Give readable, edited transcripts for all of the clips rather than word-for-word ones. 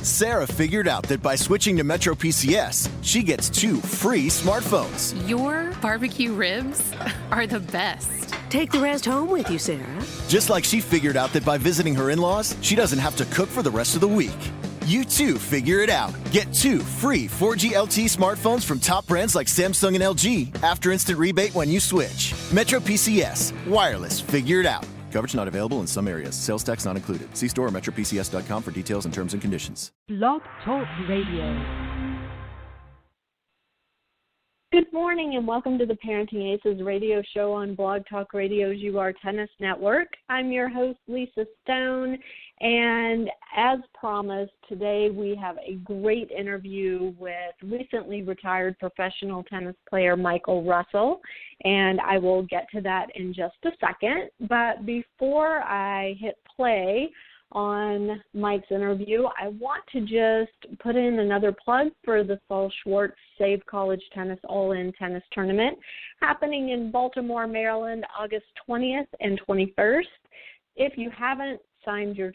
Sarah figured out that by switching to Metro PCS, she gets 2 free smartphones. Your barbecue ribs are the best. Take the rest home with you, Sarah. Just like she figured out that by visiting her in-laws, she doesn't have to cook for the rest of the week. You too figure it out. Get 2 free 4G LTE smartphones from top brands like Samsung and LG after instant rebate when you switch. Metro PCS. Wireless. Figure it out. Coverage not available in some areas. Sales tax not included. See store or metropcs.com for details and terms and conditions. Blog Talk Radio. Good morning and welcome to the Parenting Aces radio show on Blog Talk Radio's UR Tennis Network. I'm your host, Lisa Stone, and as promised, today we have a great interview with recently retired professional tennis player Michael Russell, and I will get to that in just a second. But before I hit play on Mike's interview, I want to just put in another plug for the Saul Schwartz Save College Tennis All-In Tennis Tournament happening in Baltimore, Maryland, August 20th and 21st. If you haven't signed your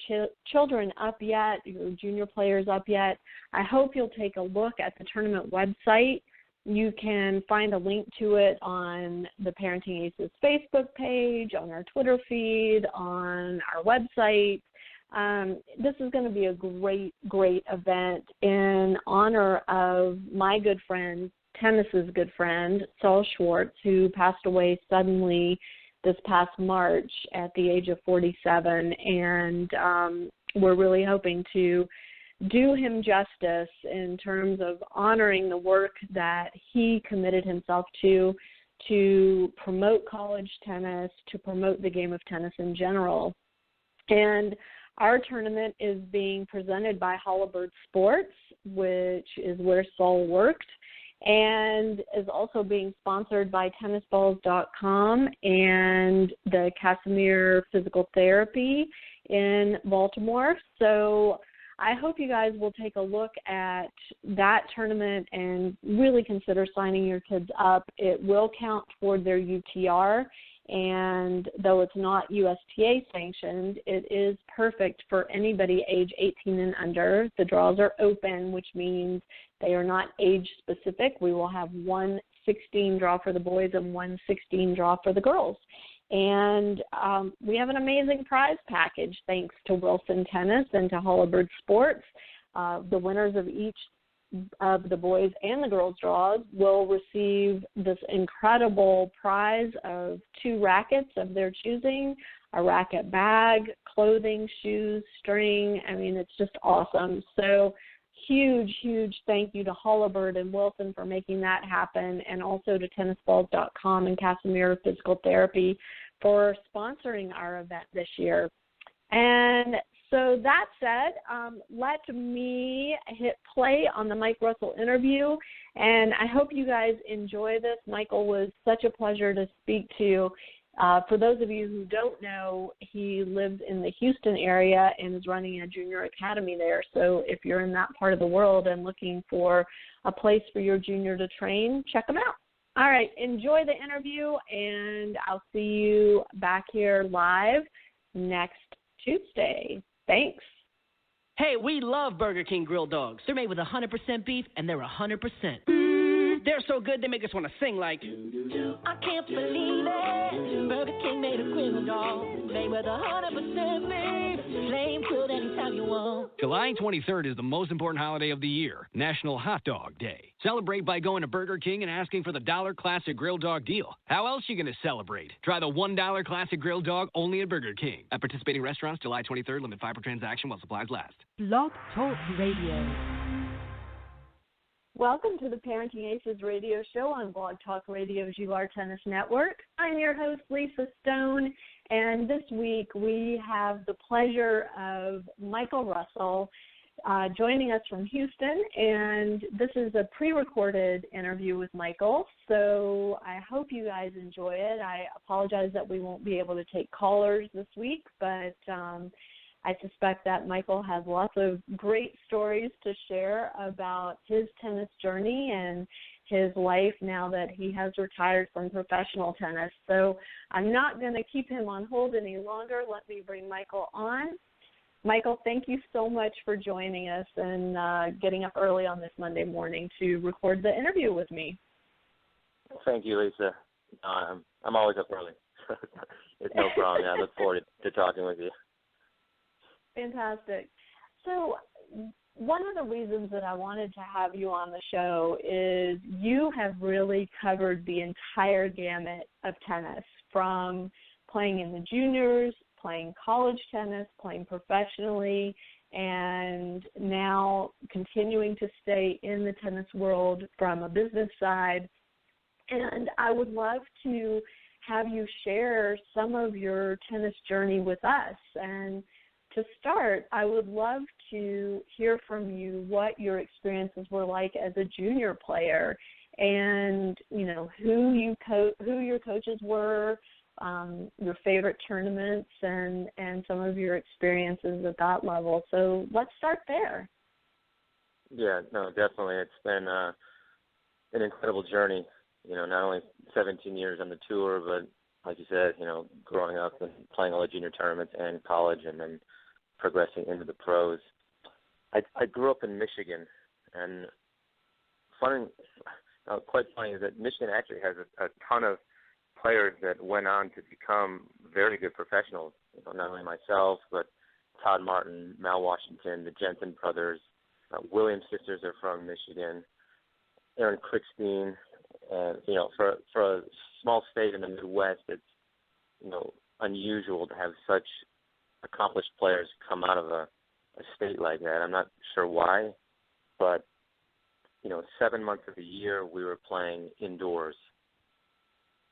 children up yet, your junior players up yet, I hope you'll take a look at the tournament website. You can find a link to it on the Parenting Aces Facebook page, on our Twitter feed, on our website. This is going to be a great event in honor of my good friend, tennis's good friend, Saul Schwartz, who passed away suddenly this past March at the age of 47. And we're really hoping to do him justice in terms of honoring the work that he committed himself to promote college tennis, to promote the game of tennis in general. And our tournament is being presented by ArrowBar Sports, which is where Saul worked, and is also being sponsored by tennisballs.com and the Casimir Physical Therapy in Baltimore. So I hope you guys will take a look at that tournament and really consider signing your kids up. It will count toward their UTR. And though it's not USTA sanctioned, it is perfect for anybody age 18 and under. The draws are open, which means they are not age specific. We will have 1 16 draw for the boys and 1 16 draw for the girls. And we have an amazing prize package thanks to Wilson Tennis and to ArrowBar Sports. The winners of each of the boys and the girls draws will receive this incredible prize of 2 rackets of their choosing, a racket bag, clothing, shoes, string. I mean, it's just awesome. So huge thank you to ArrowBar and Wilson for making that happen, and also to tennisballs.com and Casimir Physical Therapy for sponsoring our event this year. And so that said, let me hit play on the Mike Russell interview, and I hope you guys enjoy this. Michael was such a pleasure to speak to. For those of you who don't know, he lives in the Houston area and is running a junior academy there. So if you're in that part of the world and looking for a place for your junior to train, check him out. All right, enjoy the interview, and I'll see you back here live next Tuesday. Thanks. Hey, we love Burger King grilled dogs. They're made with 100% beef, and they're 100%. They're so good they make us want to sing like, I can't believe it. Burger King made a grilled dog made with 100% beef. Flame grilled anytime you want. July 23rd is the most important holiday of the year, National Hot Dog Day. Celebrate by going to Burger King and asking for the $1 Classic Grilled Dog deal. How else are you going to celebrate? Try the $1 Classic Grilled Dog only at Burger King. At participating restaurants, July 23rd, limit 5 per transaction while supplies last. Blog Talk Radio. Welcome to the Parenting Aces radio show on Blog Talk Radio's UR Tennis Network. I'm your host, Lisa Stone, and this week we have the pleasure of Michael Russell joining us from Houston, and this is a pre-recorded interview with Michael, so I hope you guys enjoy it. I apologize that we won't be able to take callers this week, but I suspect that Michael has lots of great stories to share about his tennis journey and his life now that he has retired from professional tennis. So I'm not going to keep him on hold any longer. Let me bring Michael on. Michael, thank you so much for joining us and getting up early on this Monday morning to record the interview with me. Thank you, Lisa. I'm always up early. It's no problem. I look forward to talking with you. Fantastic. So one of the reasons that I wanted to have you on the show is you have really covered the entire gamut of tennis, from playing in the juniors, playing college tennis, playing professionally, and now continuing to stay in the tennis world from a business side. And I would love to have you share some of your tennis journey with us. And to start, I would love to hear from you what your experiences were like as a junior player, and who your coaches were, your favorite tournaments, and some of your experiences at that level. So let's start there. Yeah, no, definitely. It's been an incredible journey. Not only 17 years on the tour, but like you said, growing up and playing all the junior tournaments and college, and then progressing into the pros. I grew up in Michigan, and quite funny is that Michigan actually has a ton of players that went on to become very good professionals. Not only myself, but Todd Martin, Mal Washington, the Jensen brothers, Williams sisters are from Michigan, Aaron Crickstein. For a small state in the Midwest, it's unusual to have such accomplished players come out of a state like that. I'm not sure why, but 7 months of the year we were playing indoors,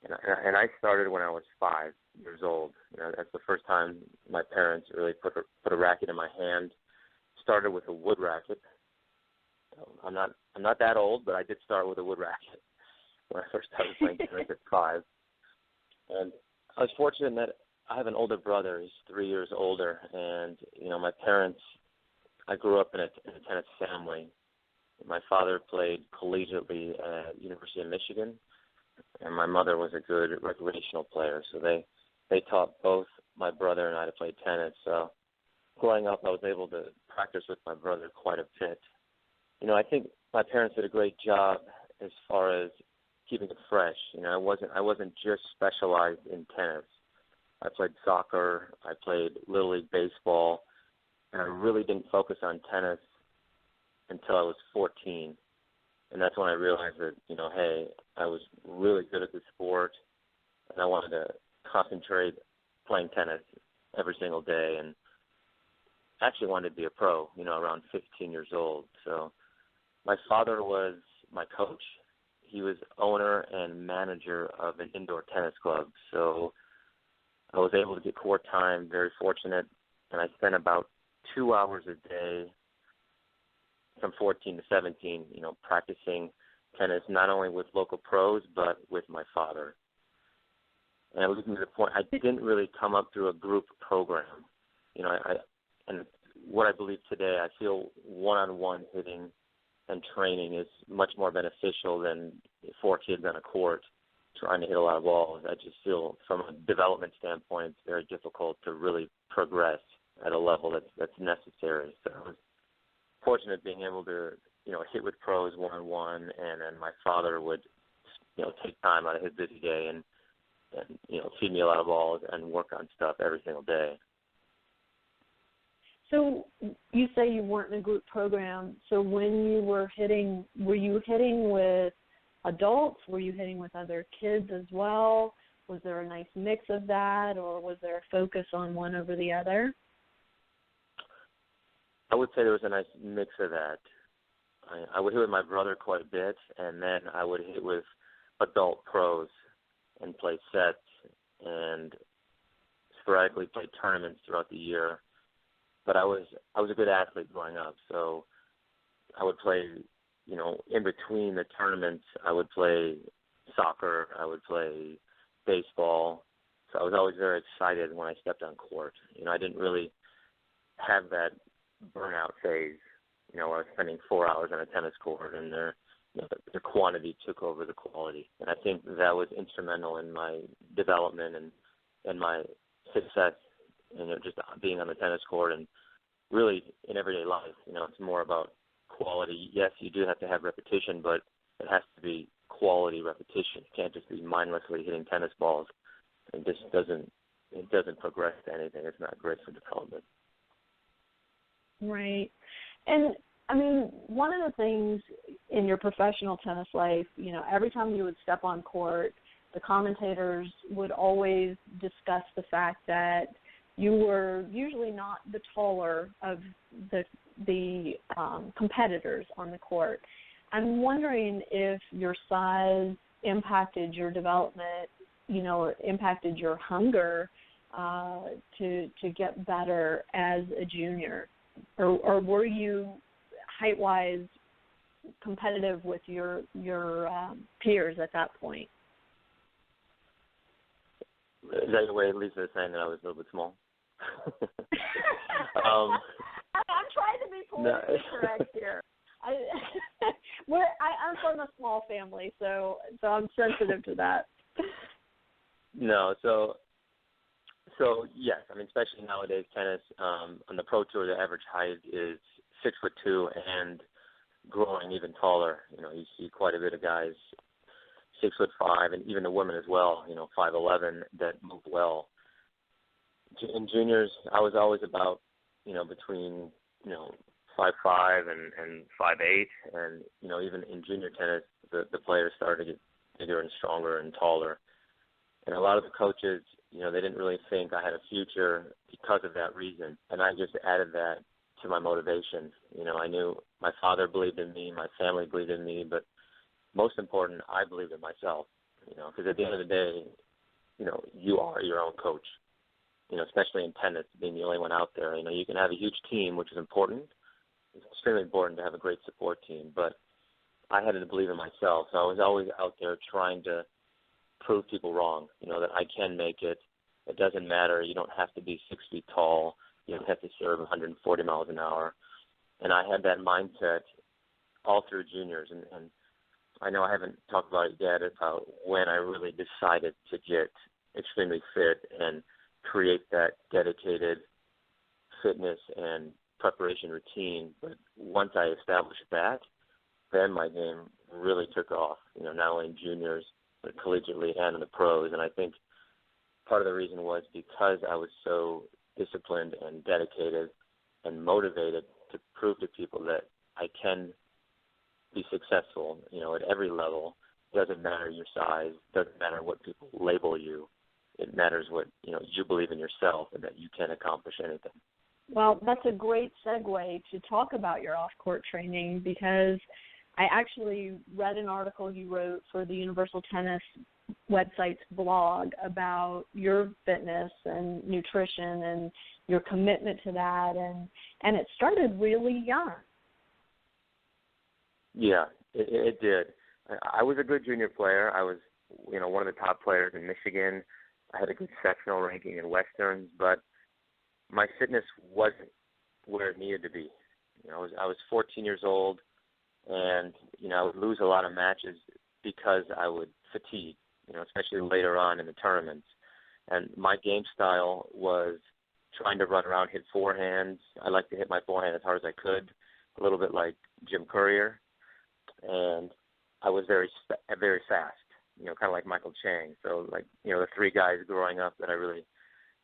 and I started when I was 5 years old. That's the first time my parents really put a racket in my hand. Started with a wood racket. I'm not that old, but I did start with a wood racket when I first started playing tennis at 5. And I was fortunate that I have an older brother. He's 3 years older. And, my parents, I grew up in a tennis family. My father played collegiately at University of Michigan, and my mother was a good recreational player. So they taught both my brother and I to play tennis. So growing up, I was able to practice with my brother quite a bit. I think my parents did a great job as far as keeping it fresh. I wasn't just specialized in tennis. I played soccer, I played Little League baseball, and I really didn't focus on tennis until I was 14. And that's when I realized that, hey, I was really good at the sport, and I wanted to concentrate playing tennis every single day, and actually wanted to be a pro, around 15 years old. So my father was my coach. He was owner and manager of an indoor tennis club. So I was able to get court time, very fortunate, and I spent about 2 hours a day from 14 to 17, practicing tennis, not only with local pros, but with my father. And it was to the point I didn't really come up through a group program. And what I believe today, I feel one-on-one hitting and training is much more beneficial than 4 kids on a court trying to hit a lot of balls. I just feel from a development standpoint, it's very difficult to really progress at a level that's necessary. So I was fortunate being able to, hit with pros one-on-one, and then my father would, take time out of his busy day and feed me a lot of balls and work on stuff every single day. So you say you weren't in a group program. So when you were hitting with adults? Were you hitting with other kids as well? Was there a nice mix of that, or was there a focus on one over the other? I would say there was a nice mix of that. I would hit with my brother quite a bit, and then I would hit with adult pros and play sets and sporadically play tournaments throughout the year. But I was a good athlete growing up, so I would play, in between the tournaments, I would play soccer, I would play baseball. So I was always very excited when I stepped on court. I didn't really have that burnout phase, where I was spending 4 hours on a tennis court and the quantity took over the quality. And I think that was instrumental in my development and my success, just being on the tennis court and really in everyday life. It's more about quality. Yes, you do have to have repetition, but it has to be quality repetition. It can't just be mindlessly hitting tennis balls. It just doesn't progress to anything. It's not great for development. Right. And, I mean, one of the things in your professional tennis life, every time you would step on court, the commentators would always discuss the fact that you were usually not the taller of the competitors on the court. I'm wondering if your size impacted your development, impacted your hunger to get better as a junior, or were you height-wise competitive with your peers at that point? Is that the way Lisa is saying that I was a little bit small? I'm trying to be politically correct here. I'm from a small family, so I'm sensitive to that. No, so yes, I mean, especially nowadays, tennis on the pro tour, the average height is 6'2" and growing even taller. You see quite a bit of guys 6'5", and even the women as well. 5'11" that move well. In juniors, I was always about between 5'5" and 5'8", and even in junior tennis, the players started to get bigger and stronger and taller. And a lot of the coaches, they didn't really think I had a future because of that reason. And I just added that to my motivation. I knew my father believed in me, my family believed in me, but most important, I believed in myself. Because at the end of the day, you are your own coach. Especially in tennis, being the only one out there. You can have a huge team, which is important. It's extremely important to have a great support team, but I had to believe in myself. So I was always out there trying to prove people wrong, that I can make it. It doesn't matter. You don't have to be 6 feet tall. You don't have to serve 140 miles an hour. And I had that mindset all through juniors. And I know I haven't talked about it yet, about when I really decided to get extremely fit and create that dedicated fitness and preparation routine. But once I established that, then my game really took off, not only in juniors, but collegiately and in the pros. And I think part of the reason was because I was so disciplined and dedicated and motivated to prove to people that I can be successful, at every level. It doesn't matter your size, doesn't matter what people label you. It matters what, you believe in yourself and that you can accomplish anything. Well, that's a great segue to talk about your off-court training, because I actually read an article you wrote for the Universal Tennis website's blog about your fitness and nutrition and your commitment to that, and it started really young. Yeah, it did. I was a good junior player. I was, one of the top players in Michigan. I had a good sectional ranking in Westerns, but my fitness wasn't where it needed to be. I was 14 years old, and I would lose a lot of matches because I would fatigue, especially later on in the tournaments. And my game style was trying to run around, hit forehands. I like to hit my forehand as hard as I could, a little bit like Jim Courier. And I was very fast, kind of like Michael Chang. So, the three guys growing up that I really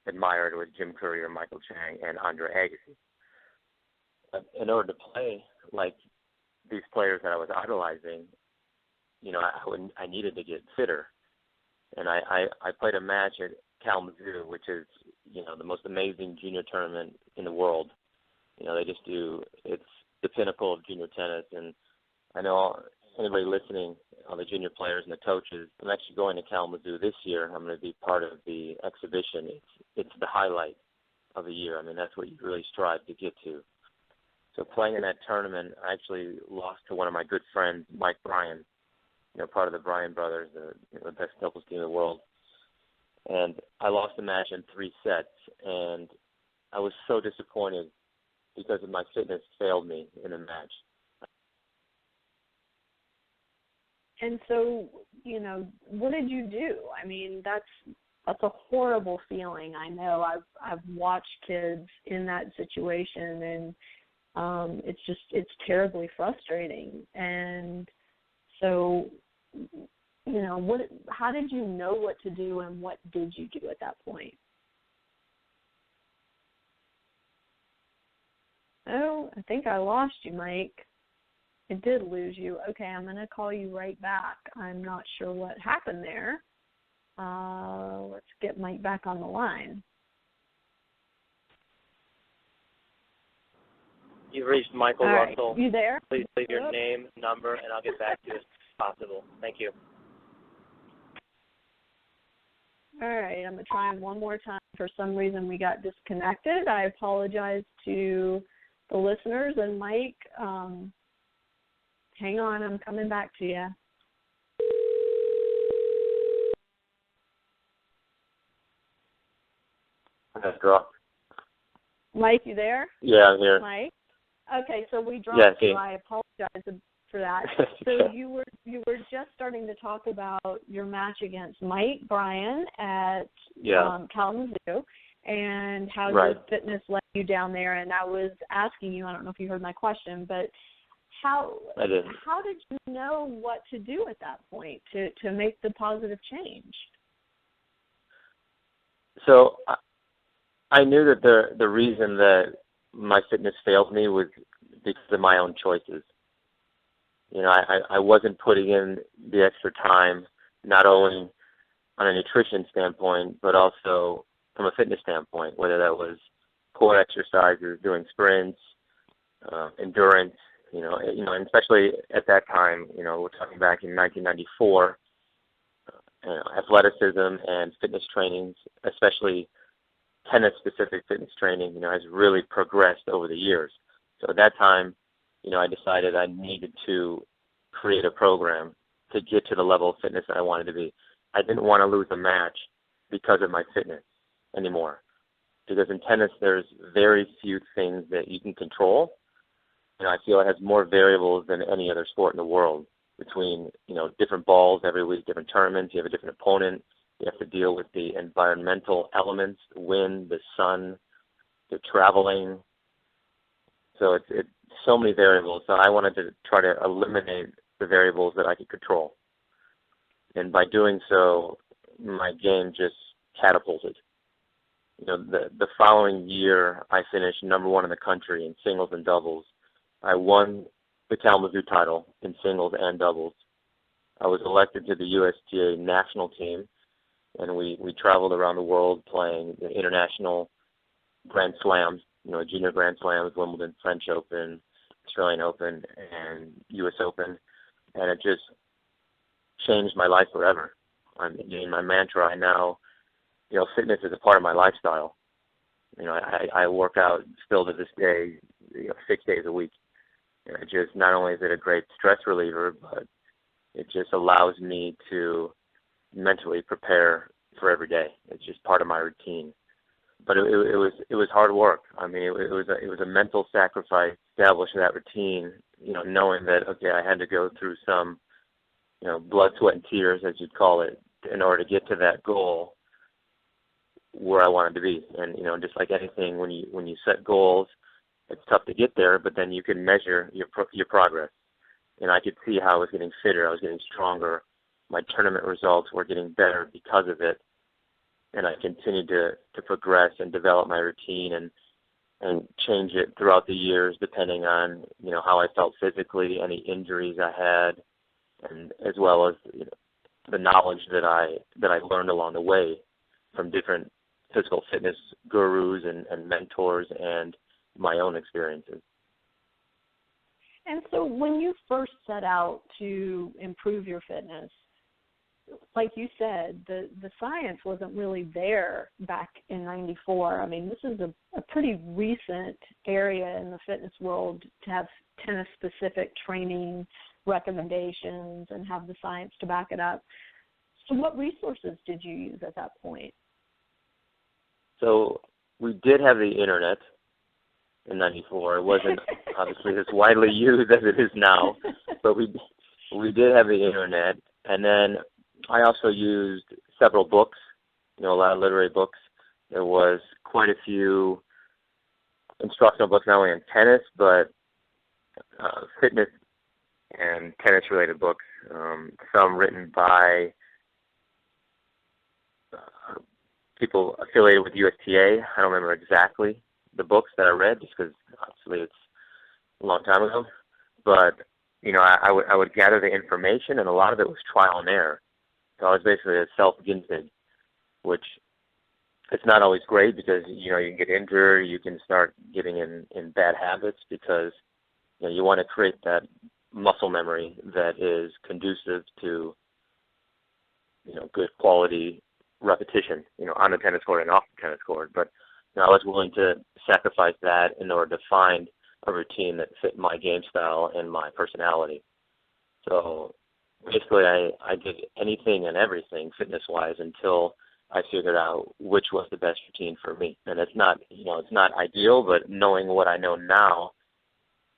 admired was Jim Courier, Michael Chang, and Andre Agassi. But in order to play like these players that I was idolizing, I needed to get fitter. And I played a match at Kalamazoo, which is, the most amazing junior tournament in the world. It's the pinnacle of junior tennis. And I know anybody listening, all the junior players and the coaches, I'm actually going to Kalamazoo this year. I'm going to be part of the exhibition. It's the highlight of the year. I mean, that's what you really strive to get to. So playing in that tournament, I actually lost to one of my good friends, Mike Bryan, part of the Bryan brothers, the best doubles team in the world. And I lost the match in 3 sets, and I was so disappointed because my fitness failed me in the match. And so, what did you do? I mean, that's that's a horrible feeling. I know. I've watched kids in that situation, and it's terribly frustrating. And so, how did you know what to do, and what did you do at that point? Oh, I think I lost you, Mike. I did lose you. Okay, I'm going to call you right back. I'm not sure what happened there. Let's get Mike back on the line. You've reached Michael All Russell. right. You there? Please leave your name, number, and I'll get back to you as possible. Thank you. All right, I'm going to try one more time. For some reason, we got disconnected. I apologize to the listeners. And Mike, hang on, I'm coming back to you. I got dropped. Mike, you there? Yeah, I'm here. Mike? Okay, so we dropped you. I apologize for that. So you were just starting to talk about your match against Mike Bryan at Kalamazoo, and how your fitness led you down there. And I was asking you, I don't know if you heard my question, but how did you know what to do at that point to make the positive change? So I knew that the reason that my fitness failed me was because of my own choices. I wasn't putting in the extra time, not only on a nutrition standpoint, but also from a fitness standpoint, whether that was core exercises, doing sprints, endurance, and especially at that time, we're talking back in 1994, athleticism and fitness trainings, especially tennis-specific fitness training, has really progressed over the years. So at that time, I decided I needed to create a program to get to the level of fitness that I wanted to be. I didn't want to lose a match because of my fitness anymore. Because in tennis, there's very few things that you can control. I feel it has more variables than any other sport in the world between, different balls every week, different tournaments, you have a different opponent, you have to deal with the environmental elements, the wind, the sun, the traveling. So it's so many variables. So I wanted to try to eliminate the variables that I could control. And by doing so, my game just catapulted. The following year, I finished number 1 in the country in singles and doubles. I won the Kalamazoo title in singles and doubles. I was elected to the USTA national team, and we traveled around the world playing the international Grand Slams, junior Grand Slams, Wimbledon, French Open, Australian Open, and U.S. Open, and it just changed my life forever. My mantra, I now, fitness is a part of my lifestyle. I work out still to this day, 6 days a week. It just, not only is it a great stress reliever, but it just allows me to mentally prepare for every day. It's just part of my routine. But it was hard work. It was a mental sacrifice to establish that routine, knowing that, okay, I had to go through some, blood, sweat, and tears, as you'd call it, in order to get to that goal where I wanted to be. And, just like anything, when you set goals, it's tough to get there, but then you can measure your progress. And I could see how I was getting fitter, I was getting stronger. My tournament results were getting better because of it. And I continued to progress and develop my routine and change it throughout the years depending on, how I felt physically, any injuries I had, and as well as the knowledge that I learned along the way from different physical fitness gurus and mentors and my own experiences. And so when you first set out to improve your fitness, like you said, the science wasn't really there back in 94. This is a pretty recent area in the fitness world to have tennis-specific training recommendations and have the science to back it up. So what resources did you use at that point? So we did have the internet in 94. It wasn't obviously as widely used as it is now, but we did have the internet. And then I also used several books a lot of literary books. There was quite a few instructional books, not only on tennis, but fitness and tennis-related books. Some written by people affiliated with USTA. I don't remember exactly the books that I read, just because obviously it's a long time ago. But I would gather the information, and a lot of it was trial and error. So I was basically a self-guinea pig, which it's not always great because you can get injured, you can start getting in bad habits because you want to create that muscle memory that is conducive to good quality repetition, on the tennis court and off the tennis court. But I was willing to sacrifice that in order to find a routine that fit my game style and my personality. So basically I did anything and everything fitness-wise until I figured out which was the best routine for me. And it's not, it's not ideal, but knowing what I know now,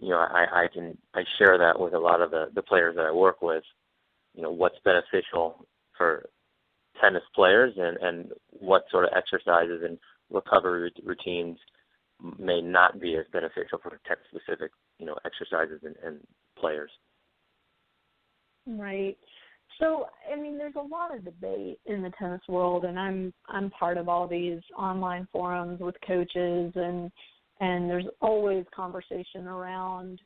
I share that with a lot of the players that I work with, what's beneficial for tennis players and what sort of exercises and recovery routines may not be as beneficial for tennis-specific, exercises and players. Right. So, there's a lot of debate in the tennis world, and I'm part of all these online forums with coaches, and there's always conversation around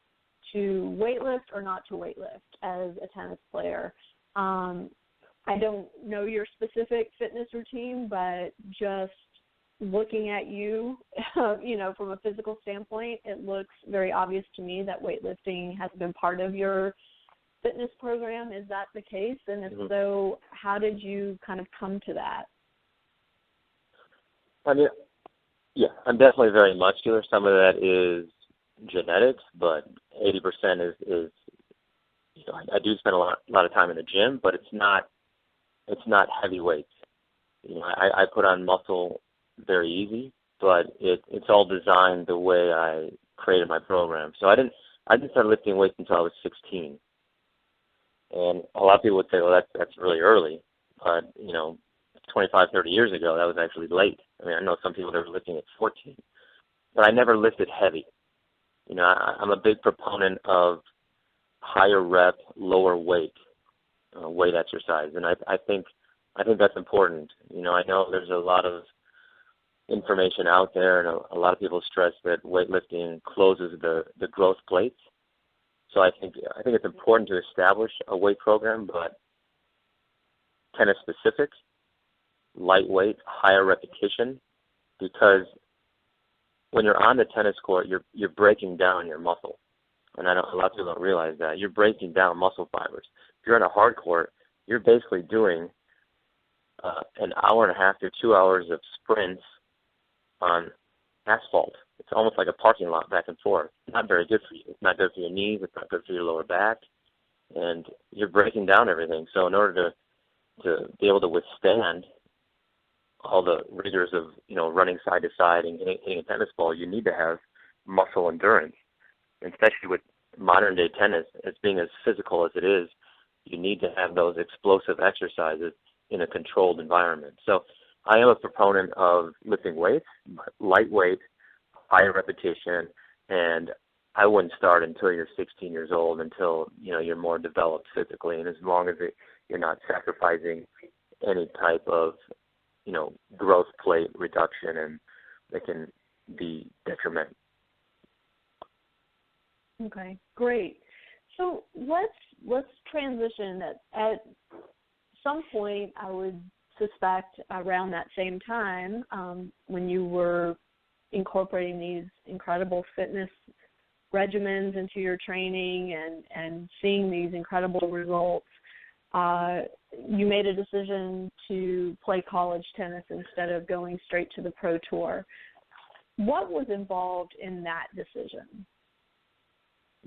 to weightlift or not to weightlift as a tennis player. I don't know your specific fitness routine, but just looking at you, from a physical standpoint, it looks very obvious to me that weightlifting has been part of your fitness program. Is that the case? And if so, how did you kind of come to that? Yeah, I'm definitely very muscular. Some of that is genetics, but 80% is I do spend a lot of time in the gym, but it's not heavy weights. I put on muscle very easy, but it's all designed the way I created my program. So I didn't start lifting weights until I was 16. And a lot of people would say, well, that's really early. But, 25, 30 years ago, that was actually late. I know some people that were lifting at 14. But I never lifted heavy. I'm a big proponent of higher rep, lower weight exercise. And I think that's important. I know there's a lot of information out there, and a lot of people stress that weightlifting closes the growth plates. So I think it's important to establish a weight program, but tennis specific, lightweight, higher repetition, because when you're on the tennis court, you're breaking down your muscle. And I know a lot of people don't realize that. You're breaking down muscle fibers. If you're on a hard court, you're basically doing an hour and a half to 2 hours of sprints on asphalt. It's almost like a parking lot back and forth. Not very good for you. It's not good for your knees. It's not good for your lower back. And you're breaking down everything. So in order to be able to withstand all the rigors of, running side to side and hitting a tennis ball, you need to have muscle endurance. And especially with modern day tennis, as being as physical as it is, you need to have those explosive exercises in a controlled environment. So I am a proponent of lifting weights, lightweight, higher repetition, and I wouldn't start until you're 16 years old, until you're more developed physically, and as long as you're not sacrificing any type of growth plate reduction, and it can be detrimental. Okay, great. So let's transition. At some point, I would suspect around that same time, when you were incorporating these incredible fitness regimens into your training and seeing these incredible results, you made a decision to play college tennis instead of going straight to the pro tour. What was involved in that decision?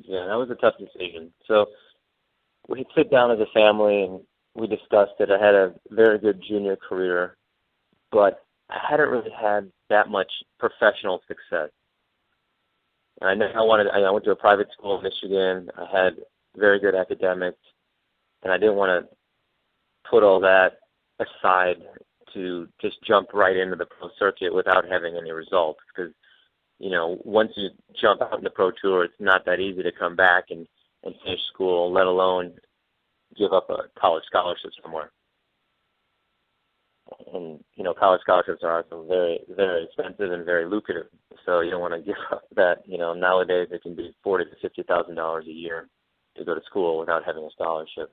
Yeah, that was a tough decision. So we sit down as a family and we discussed it. I had a very good junior career, but I hadn't really had that much professional success. And I know I went to a private school in Michigan. I had very good academics, and I didn't want to put all that aside to just jump right into the pro circuit without having any results, because, you know, once you jump out in the pro tour, it's not that easy to come back and finish school, let alone give up a college scholarship somewhere. And, you know, college scholarships are also very, very expensive and very lucrative. So you don't want to give up that. You know, nowadays it can be $40,000 to $50,000 a year to go to school without having a scholarship.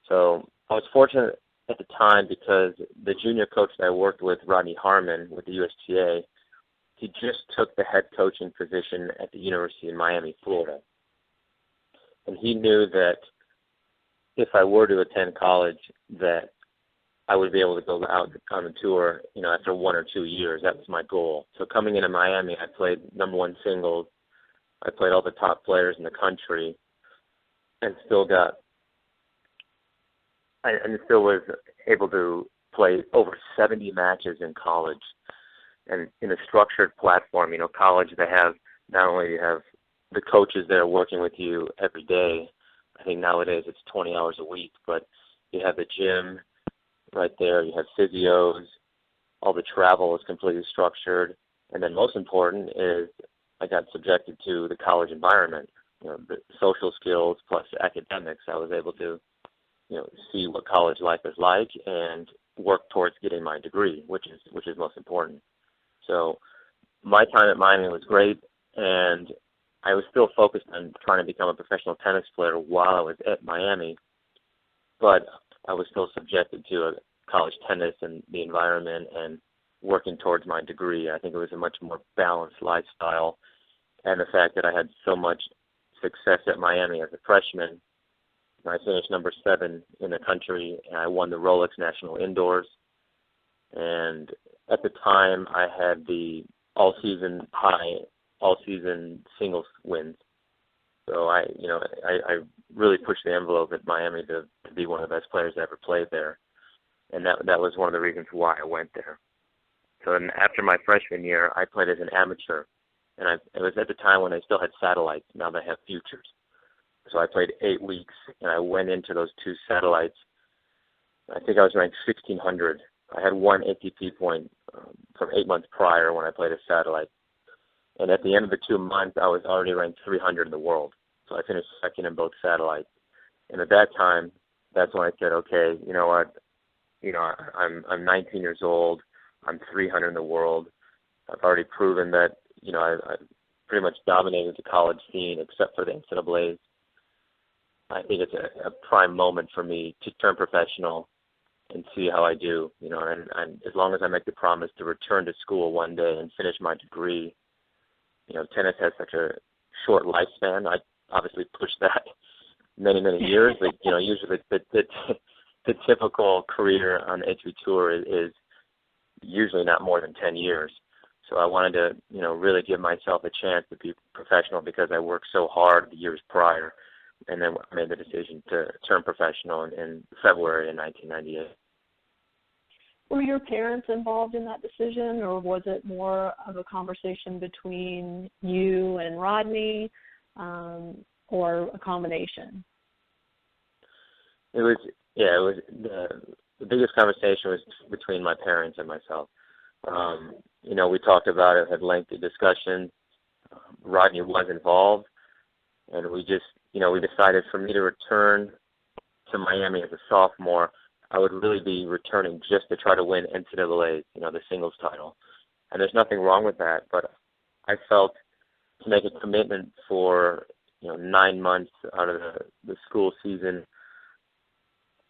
So I was fortunate at the time because the junior coach that I worked with, Rodney Harmon, with the USTA, he just took the head coaching position at the University of Miami, Florida. And he knew that if I were to attend college, that I would be able to go out on the tour, you know, after 1 or 2 years. That was my goal. So coming into Miami, I played #1 singles. I played all the top players in the country, and still was able to play over 70 matches in college. And in a structured platform, you know, college, they have, not only you have the coaches that are working with you every day. I think nowadays it's 20 hours a week, but you have the gym right there. You have physios. All the travel is completely structured. And then most important is I got subjected to the college environment. You know, the social skills plus academics. I was able to, you know, see what college life is like and work towards getting my degree, which is most important. So my time at Miami was great, and I was still focused on trying to become a professional tennis player while I was at Miami, but I was still subjected to college tennis and the environment and working towards my degree. I think it was a much more balanced lifestyle, and the fact that I had so much success at Miami as a freshman. I finished #7 in the country, and I won the Rolex National Indoors. And at the time, I had the all-season singles wins. So I really pushed the envelope at Miami to be one of the best players that ever played there. And that was one of the reasons why I went there. So then after my freshman year, I played as an amateur. And it was at the time when they still had satellites. Now they have futures. So I played 8 weeks, and I went into those 2 satellites. I think I was ranked 1,600. I had 1 ATP point from 8 months prior when I played a satellite. And at the end of the 2 months, I was already ranked 300 in the world. So I finished second in both satellites. And at that time, that's when I said, okay, you know what? You know, I'm 19 years old. I'm 300 in the world. I've already proven that, you know, I pretty much dominated the college scene except for the NCAAs. I think it's a prime moment for me to turn professional and see how I do, you know, and as long as I make the promise to return to school one day and finish my degree. You know, tennis has such a short lifespan. I obviously pushed that many years, but, you know, usually the typical career on the ATP Tour is usually not more than 10 years. So I wanted to, you know, really give myself a chance to be professional because I worked so hard the years prior, and then I made the decision to turn professional in February in 1998. Were your parents involved in that decision, or was it more of a conversation between you and Rodney, or a combination? It was the biggest conversation was between my parents and myself. You know, we talked about it, had lengthy discussions. Rodney was involved, and we decided for me to return to Miami as a sophomore, I would really be returning just to try to win NCAA, you know, the singles title. And there's nothing wrong with that, but I felt to make a commitment for, you know, 9 months out of the school season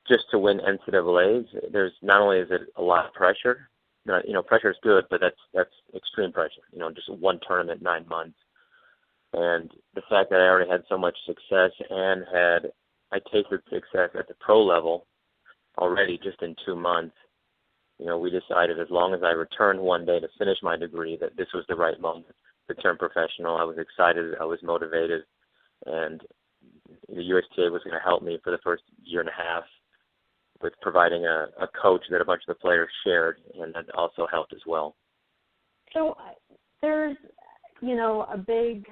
just to win NCAAs, there's not only is it a lot of pressure, you know, pressure is good, but that's extreme pressure, you know, just one tournament, 9 months. And the fact that I already had so much success and I tasted success at the pro level already just in 2 months, you know, we decided as long as I returned one day to finish my degree that this was the right moment to turn professional. I was excited, I was motivated, and the USTA was going to help me for the first year and a half with providing a coach that a bunch of the players shared, and that also helped as well. So there's, you know, a big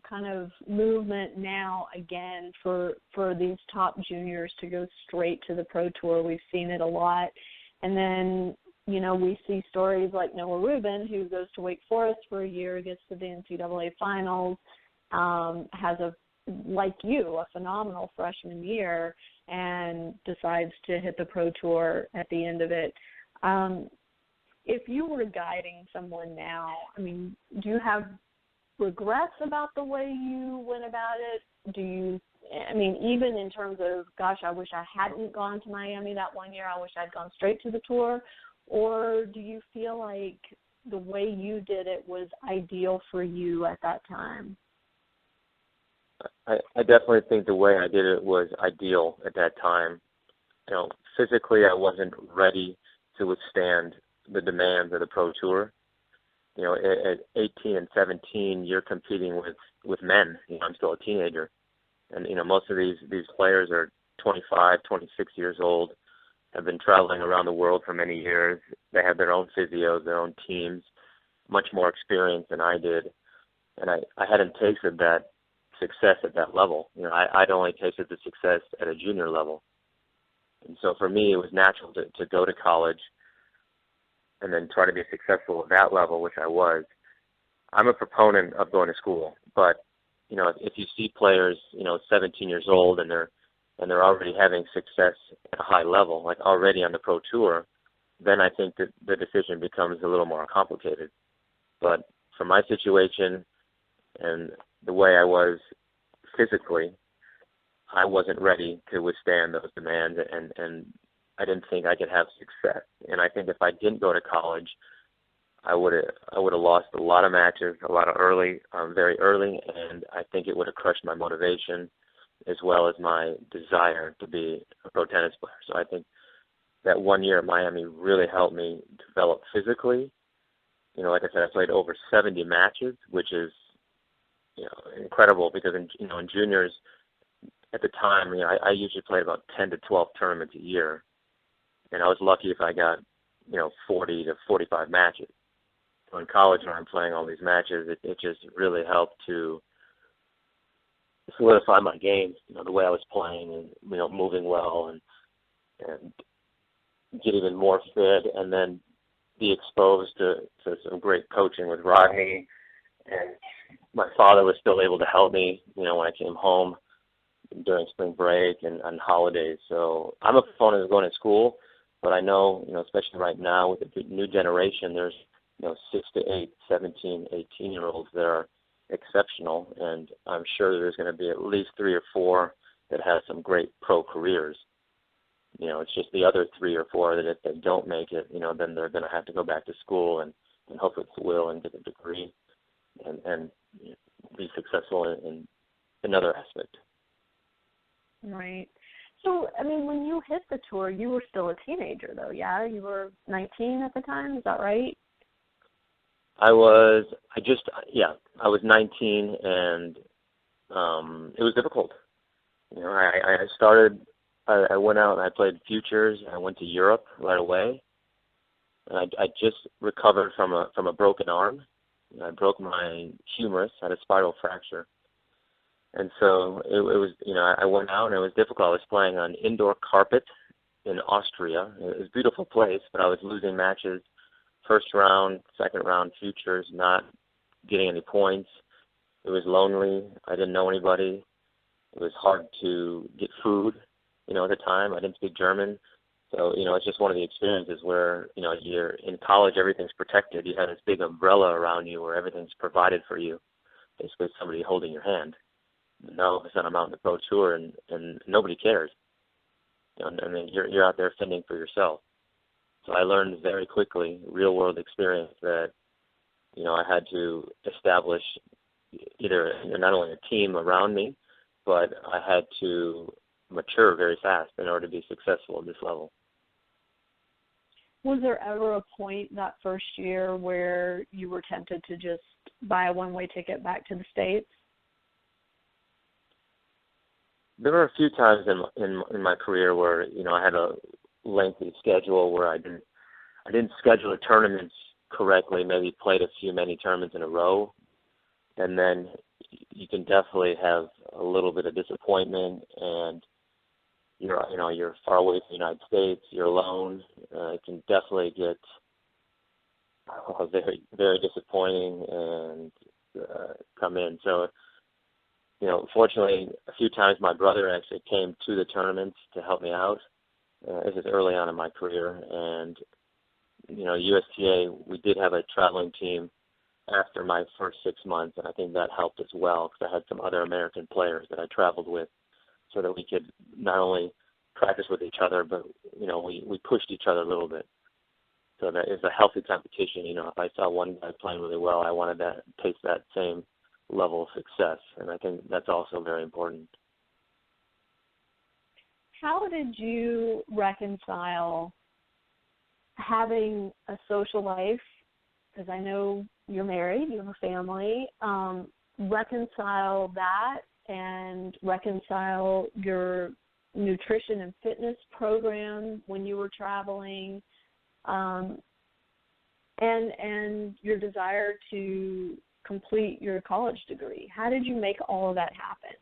kind of movement now again for these top juniors to go straight to the pro tour. We've seen it a lot. And then we see stories like Noah Rubin, who goes to Wake Forest for a year, gets to the NCAA finals, has like you, a phenomenal freshman year, and decides to hit the Pro Tour at the end of it. If you were guiding someone now, I mean, do you have regrets about the way you went about it? Even in terms of, gosh, I wish I hadn't gone to Miami that one year, I wish I'd gone straight to the tour, or do you feel like the way you did it was ideal for you at that time? I definitely think the way I did it was ideal at that time. Physically I wasn't ready to withstand the demands of the Pro Tour. At 18 and 17, you're competing with men. I'm still a teenager. And, most of these players are 25, 26 years old, have been traveling around the world for many years. They have their own physios, their own teams, much more experience than I did. And I hadn't tasted that success at that level. I'd only tasted the success at a junior level. And so for me, it was natural to go to college and then try to be successful at that level, which I was. I'm a proponent of going to school, but if you see players, 17 years old and they're already having success at a high level, like already on the Pro Tour, then I think that the decision becomes a little more complicated. But for my situation and the way I was physically, I wasn't ready to withstand those demands, and I didn't think I could have success. And I think if I didn't go to college, I would have lost a lot of matches, very early, and I think it would have crushed my motivation as well as my desire to be a pro tennis player. So I think that 1 year at Miami really helped me develop physically. Like I said, I played over 70 matches, which is incredible because in juniors at the time, I usually played about 10 to 12 tournaments a year, and I was lucky if I got 40 to 45 matches. So in college, when I'm playing all these matches, it just really helped to solidify my game, the way I was playing and moving well and get even more fit, and then be exposed to some great coaching with Rodney. And my father was still able to help me, when I came home during spring break and on holidays. So I'm a proponent of going to school, but I know, especially right now with the new generation, there's 6 to 8, 17, 18-year-olds that are exceptional, and I'm sure there's going to be at least 3 or 4 that have some great pro careers. It's just the other 3 or 4 that if they don't make it, then they're going to have to go back to school and hope it's will and get a degree and be successful in another aspect. Right. So, when you hit the tour, you were still a teenager, though, yeah? You were 19 at the time, is that right? I was 19, and it was difficult. I went out and I played futures. I went to Europe right away, and I just recovered from a broken arm. I broke my humerus, had a spiral fracture, and so it was. I went out and it was difficult. I was playing on indoor carpet in Austria. It was a beautiful place, but I was losing matches. First round, second round futures, not getting any points. It was lonely. I didn't know anybody. It was hard to get food, at the time. I didn't speak German. So, it's just one of the experiences where, you're in college, everything's protected. You have this big umbrella around you where everything's provided for you. Basically somebody holding your hand. Now all of a sudden I'm out on the Pro Tour and nobody cares. You're out there fending for yourself. So I learned very quickly, real-world experience, that, I had to establish either not only a team around me, but I had to mature very fast in order to be successful at this level. Was there ever a point that first year where you were tempted to just buy a one-way ticket back to the States? There were a few times in my career where, I had a lengthy schedule where I didn't schedule the tournaments correctly, maybe played many tournaments in a row, and then you can definitely have a little bit of disappointment, and you're far away from the United States, you're alone. It can definitely get very, very disappointing and come in. So, fortunately, a few times my brother actually came to the tournaments to help me out. This is early on in my career, and USTA, we did have a traveling team after my first 6 months, and I think that helped as well because I had some other American players that I traveled with, so that we could not only practice with each other, but we pushed each other a little bit. So that is a healthy competition. If I saw one guy playing really well, I wanted to taste that same level of success, and I think that's also very important. How did you reconcile having a social life, because I know you're married, you have a family, reconcile that and reconcile your nutrition and fitness program when you were traveling, and your desire to complete your college degree? How did you make all of that happen?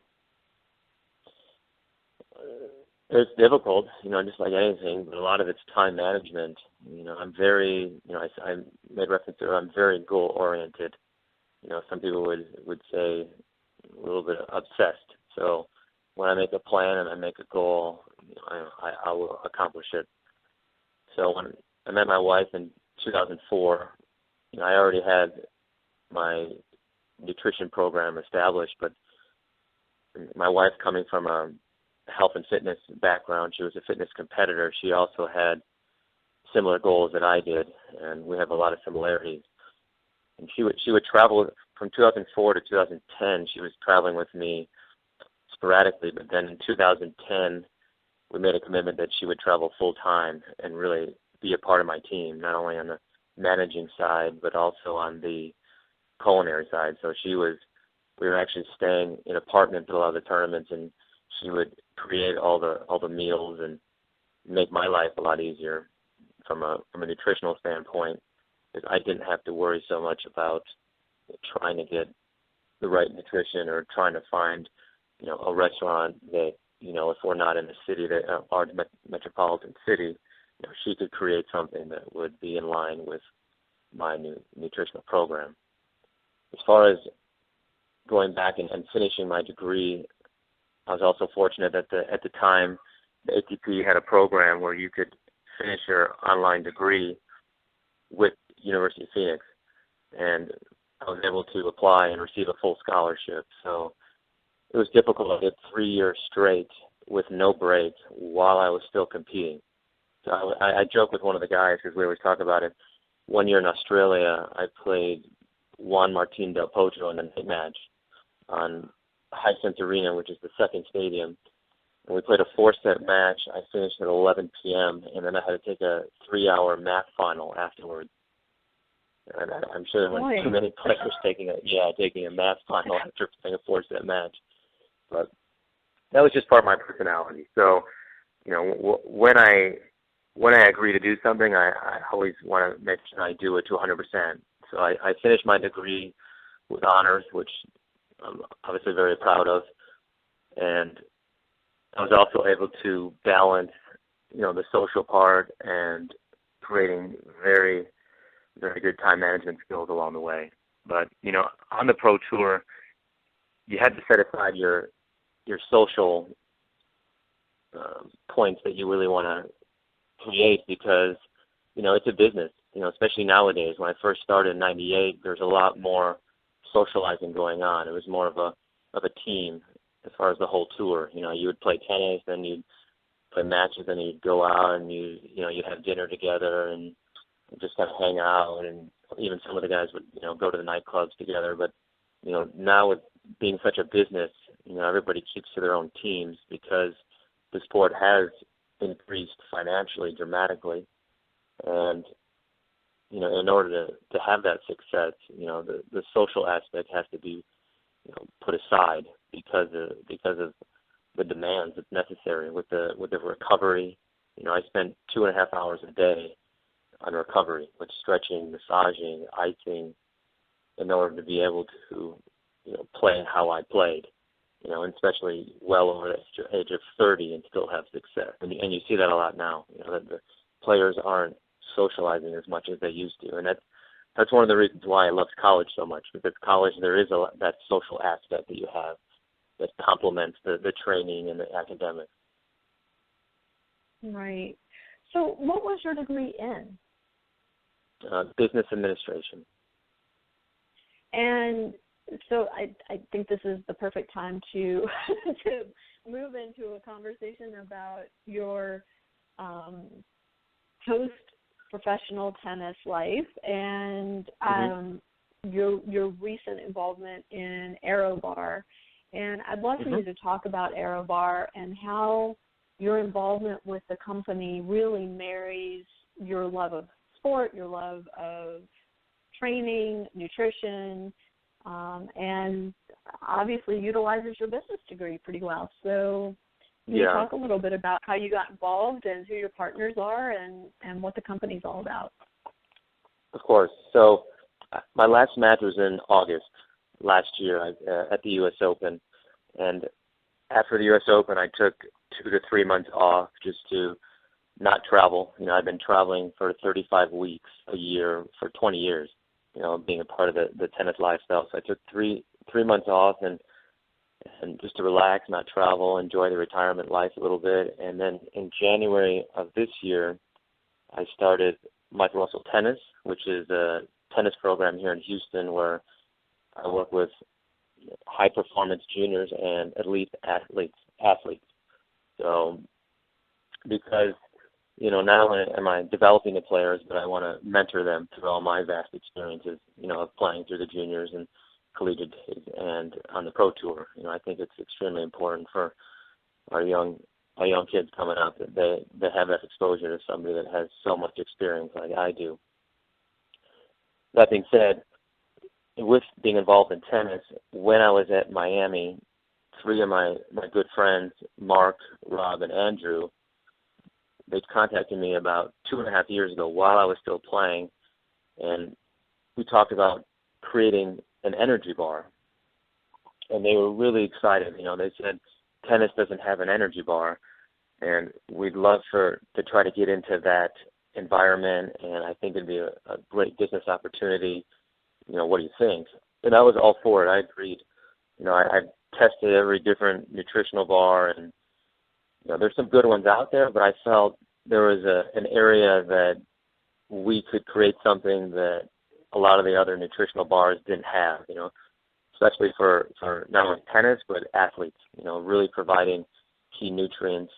It's difficult, just like anything, but a lot of it's time management. I'm very, I made reference to, I'm very goal-oriented. Some people would say a little bit obsessed. So when I make a plan and I make a goal, I will accomplish it. So when I met my wife in 2004, I already had my nutrition program established, but my wife, coming from a health and fitness background, she was a fitness competitor. She also had similar goals that I did, and we have a lot of similarities. And she would travel from 2004 to 2010. She was traveling with me sporadically, but then in 2010, we made a commitment that she would travel full time and really be a part of my team, not only on the managing side, but also on the culinary side. So we were actually staying in apartments at a lot of the tournaments, and she would create all the meals and make my life a lot easier from a nutritional standpoint, because I didn't have to worry so much about trying to get the right nutrition or trying to find, a restaurant that, if we're not in a city, that large metropolitan city, she could create something that would be in line with my nutritional program. As far as going back and finishing my degree, I was also fortunate that at the time, the ATP had a program where you could finish your online degree with University of Phoenix, and I was able to apply and receive a full scholarship. So it was difficult. I did 3 years straight with no break while I was still competing. So I joke with one of the guys, because we always talk about it. 1 year in Australia, I played Juan Martín del Potro in a night match on Hisense Arena, which is the second stadium. And we played a 4-set match. I finished at 11 p.m., and then I had to take a 3-hour math final afterwards. And I'm sure there weren't too many players taking a math final after playing a 4-set match. But that was just part of my personality. So, when I agree to do something, I always want to make sure I do it to 100%. So I finished my degree with honors, which I'm obviously very proud of. And I was also able to balance, the social part and creating very, very good time management skills along the way. But, on the pro tour, you had to set aside your social points that you really want to create, because, it's a business, especially nowadays. When I first started in 98, there's a lot more socializing going on. It was more of a team as far as the whole tour. You would play tennis, then you'd play matches, then you'd go out and you'd have dinner together and just kind of hang out, and even some of the guys would, go to the nightclubs together. But, now with being such a business, everybody keeps to their own teams, because the sport has increased financially dramatically. And, in order to have that success, the social aspect has to be, put aside because of the demands that's necessary with the recovery. I spent 2.5 hours a day on recovery, with stretching, massaging, icing, in order to be able to, play how I played, and especially well over the age of 30 and still have success. And you see that a lot now, that the players aren't socializing as much as they used to. And that's one of the reasons why I loved college so much, because college, there is that social aspect that you have that complements the training and the academics. Right. So what was your degree in? Business administration. And so I think this is the perfect time to to move into a conversation about your post-professional tennis life and your recent involvement in ArrowBar. And I'd love for you to talk about ArrowBar and how your involvement with the company really marries your love of sport, your love of training, nutrition, and obviously utilizes your business degree pretty well. So can you talk a little bit about how you got involved and who your partners are and what the company's all about? Of course. So my last match was in August last year at the U.S. Open. And after the U.S. Open, I took 2 to 3 months off just to not travel. You know, I've been traveling for 35 weeks a year for 20 years, you know, being a part of the tennis lifestyle. So I took three months off and just to relax, not travel, enjoy the retirement life a little bit. And then in January of this year, I started Michael Russell Tennis, which is a tennis program here in Houston where I work with high-performance juniors and elite athletes. So because, you know, not only am I developing the players, but I want to mentor them through all my vast experiences, you know, of playing through the juniors and collegiate days and on the pro tour. You know, I think it's extremely important for our young kids coming up that they have that exposure to somebody that has so much experience like I do. That being said, with being involved in tennis, when I was at Miami, 3 of my good friends, Mark, Rob, and Andrew, they contacted me about 2.5 years ago while I was still playing, and we talked about creating an energy bar. And they were really excited. You know, they said, tennis doesn't have an energy bar, and we'd love to try to get into that environment, and I think it'd be a great business opportunity. You know, what do you think? And I was all for it. I agreed. You know, I tested every different nutritional bar, and you know, there's some good ones out there, but I felt there was an area that we could create something that a lot of the other nutritional bars didn't have, you know, especially for not only tennis, but athletes, you know, really providing key nutrients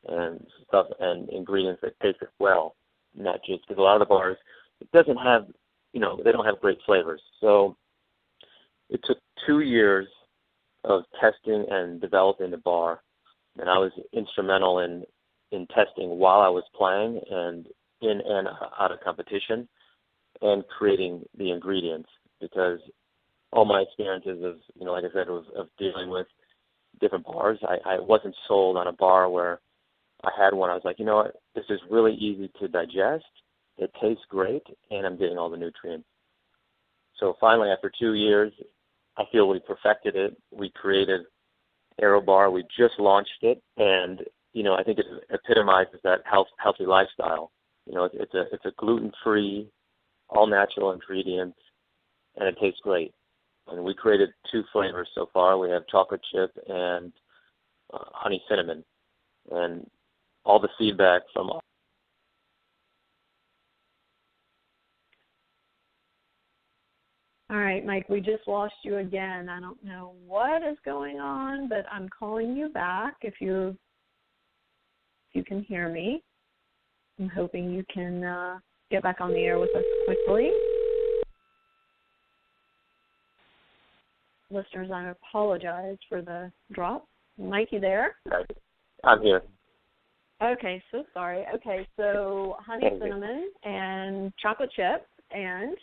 and stuff and ingredients that taste well, not just because a lot of the bars, it doesn't have, you know, they don't have great flavors. So it took 2 years of testing and developing the bar, and I was instrumental in testing while I was playing and in and out of competition and creating the ingredients, because all my experiences of, you know, like I said, of dealing with different bars, I wasn't sold on a bar where I had one. I was like, you know what, this is really easy to digest, it tastes great, and I'm getting all the nutrients. So finally, after 2 years, I feel we perfected it. We created ArrowBar. We just launched it, and you know, I think it epitomizes that healthy lifestyle. You know, it's a gluten-free, all natural ingredients, and it tastes great. And we created 2 flavors so far. We have chocolate chip and honey cinnamon, and all the feedback from All right, Mike, we just lost you again. I don't know what is going on, but I'm calling you back if you can hear me. I'm hoping you can get back on the air with us quickly. Listeners, I apologize for the drop. Mike, you there? I'm here. Okay, so sorry. Okay, so honey cinnamon and chocolate chip and...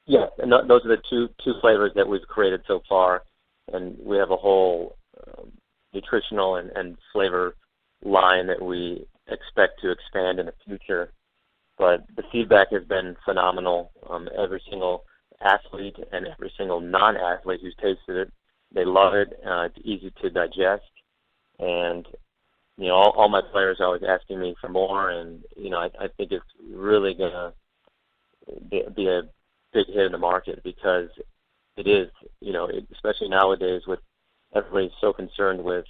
Yeah, and those are the two flavors that we've created so far, and we have a whole nutritional and flavor line that we expect to expand in the future. But the feedback has been phenomenal. Every single athlete and every single non-athlete who's tasted it, they love it. It's easy to digest, and you know, all my players are always asking me for more, and you know, I think it's really gonna be a big hit in the market, because it is, especially nowadays with everybody so concerned with,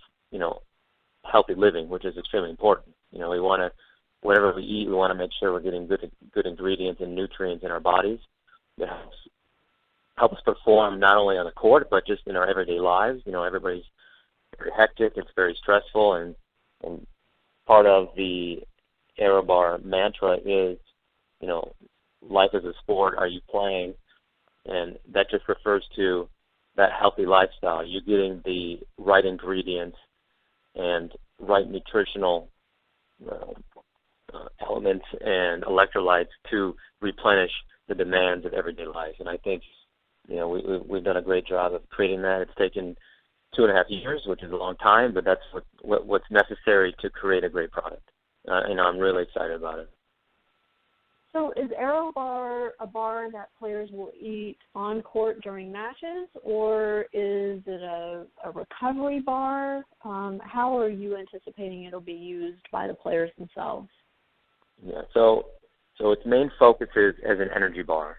healthy living, which is extremely important. We want to, whatever we eat, we want to make sure we're getting good ingredients and nutrients in our bodies that help us perform not only on the court, but just in our everyday lives. Everybody's very hectic, it's very stressful, and part of the ArrowBar mantra is, life is a sport, are you playing? And that just refers to that healthy lifestyle. You're getting the right ingredients and right nutritional elements and electrolytes to replenish the demands of everyday life. And I think, we've done a great job of creating that. It's taken 2.5 years, which is a long time, but that's what's necessary to create a great product. And I'm really excited about it. So is ArrowBar a bar that players will eat on court during matches, or is it a recovery bar? How are you anticipating it'll be used by the players themselves? Yeah, so its main focus is as an energy bar.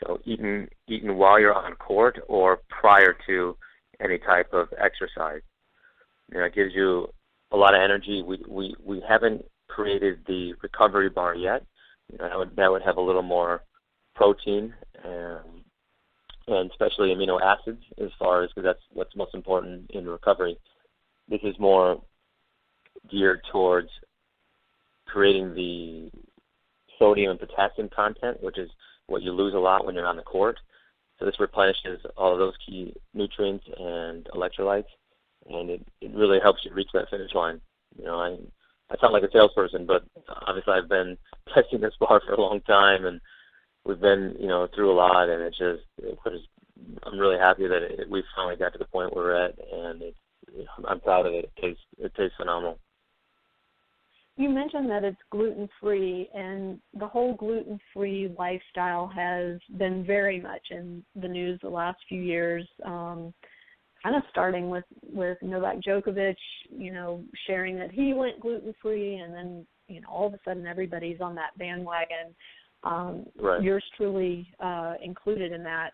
So eaten while you're on court or prior to any type of exercise. It gives you a lot of energy. We haven't created the recovery bar yet. That would have a little more protein and especially amino acids, as far as, because that's what's most important in recovery. This is more geared towards creating the sodium and potassium content, which is what you lose a lot when you're on the court. So this replenishes all of those key nutrients and electrolytes, and it really helps you reach that finish line. I sound like a salesperson, but obviously I've been testing this bar for a long time, and we've been, through a lot, and I'm really happy that we finally got to the point where we're at, and I'm proud of it. It tastes phenomenal. You mentioned that it's gluten-free, and the whole gluten-free lifestyle has been very much in the news the last few years, kind of starting with Novak Djokovic, sharing that he went gluten-free, and then, all of a sudden everybody's on that bandwagon. Right. Yours truly included in that.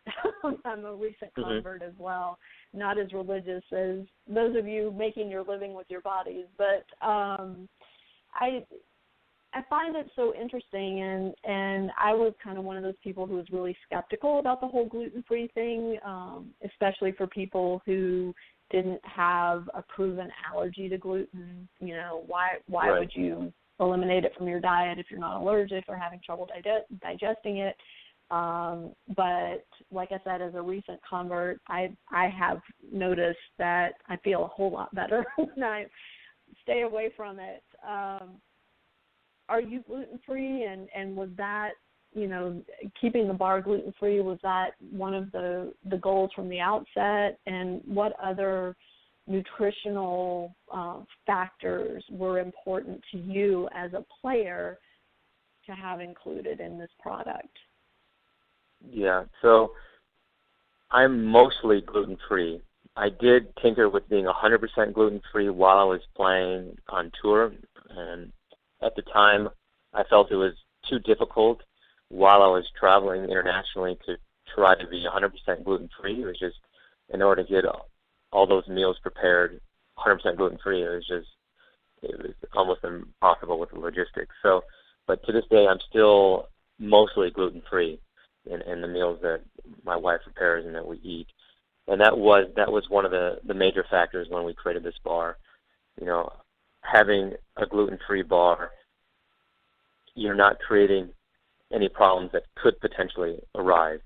I'm a recent convert as well, not as religious as those of you making your living with your bodies, but I find it so interesting, and I was kind of one of those people who was really skeptical about the whole gluten-free thing, especially for people who didn't have a proven allergy to gluten. Why right. would you eliminate it from your diet if you're not allergic or having trouble digesting it? But like I said, as a recent convert, I have noticed that I feel a whole lot better when I stay away from it. Are you gluten-free, and was that, keeping the bar gluten-free, was that one of the goals from the outset? And what other nutritional factors were important to you as a player to have included in this product? Yeah, so I'm mostly gluten-free. I did tinker with being 100% gluten-free while I was playing on tour, and at the time I felt it was too difficult while I was traveling internationally to try to be 100% gluten-free. It was just, in order to get all those meals prepared 100% gluten-free, it was almost impossible with the logistics. So, but to this day, I'm still mostly gluten-free in the meals that my wife prepares and that we eat. And that was one of the major factors when we created this bar. Having a gluten-free bar, you're not creating any problems that could potentially arise.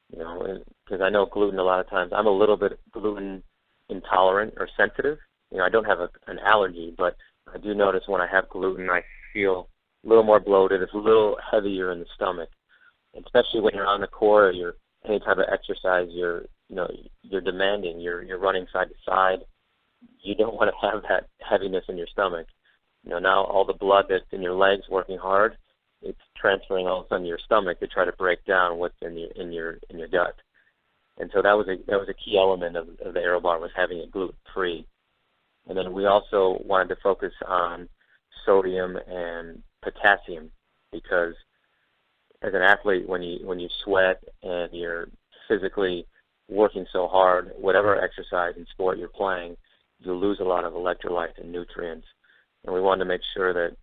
Because I know gluten, a lot of times, I'm a little bit gluten intolerant or sensitive. I don't have an allergy, but I do notice when I have gluten, I feel a little more bloated. It's a little heavier in the stomach, and especially when you're on the court or any type of exercise. You're demanding. You're running side to side. You don't want to have that heaviness in your stomach. Now all the blood that's in your legs working hard, it's transferring all of a sudden to your stomach to try to break down what's in your gut. And so that was a key element of the ArrowBar, was having it gluten-free. And then we also wanted to focus on sodium and potassium, because as an athlete, when you sweat and you're physically working so hard, whatever exercise and sport you're playing, you lose a lot of electrolytes and nutrients. And we wanted to make sure that